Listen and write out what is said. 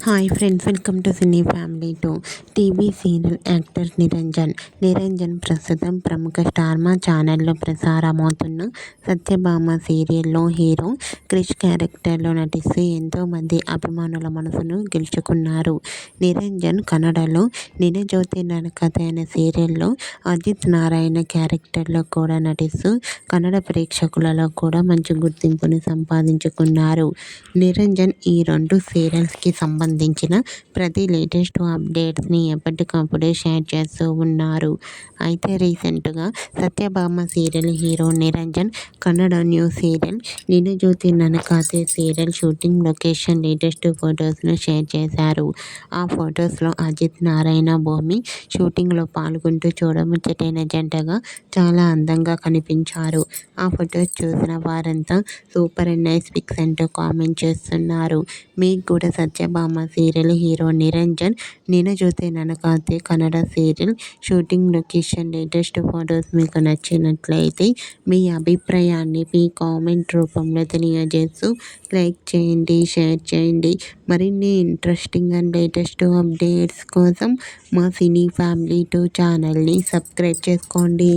Hi friends, welcome to cine family two. TV serial actor Niranjan ప్రస్తుతం ప్రముఖ స్టార్మా ఛానల్లో ప్రసారమవుతున్న సత్యభామ సీరియల్లో హీరో క్రిష్ క్యారెక్టర్లో నటిస్తూ ఎంతోమంది అభిమానుల మనసును గెలుచుకున్నారు. నిరంజన్ కన్నడలో నినజ్యోతి ನನ್ನ కథೆ అనే సీరియల్లో అజిత్ నారాయణ క్యారెక్టర్లో కూడా నటిస్తూ కన్నడ ప్రేక్షకులలో కూడా మంచి గుర్తింపుని సంపాదించుకున్నారు. నిరంజన్ ఈ రెండు సీరియల్స్కి సంబంధించిన ప్రతి లేటెస్ట్ అప్డేట్స్ని ఎప్పటికప్పుడే షేర్ చేస్తూ ఉన్నారు. అయితే రీసెంట్గా Satyabhama serial hero Niranjan Kannada new serial నినజ్యోతి Nanna Kathe serial shooting location latest ఫొటోస్ను షేర్ చేశారు. ఆ ఫొటోస్లో అజిత్ నారాయణ భూమి షూటింగ్లో పాల్గొంటూ చూడముచ్చటైన జంటగా చాలా అందంగా కనిపించారు. ఆ ఫొటోస్ చూసిన వారంతా సూపర్ అండ్ నైస్ పిక్స్ అంటూ కామెంట్ చేస్తున్నారు. మీకు కూడా సత్యభామ సీరియల్ హీరో నిరంజన్ నినజ్యోతి Nanna Kathe Kannada serial shooting location latest photos మీకు నచ్చినట్లయితే మీ అభిప్రాయాన్ని మీ కామెంట్ రూపంలో తెలియజేస్తూ లైక్ చేయండి, షేర్ చేయండి. మరిన్ని ఇంట్రెస్టింగ్ అండ్ లేటెస్ట్ అప్డేట్స్ కోసం మా సినీ ఫ్యామిలీ 2 ఛానల్ని సబ్స్క్రైబ్ చేసుకోండి.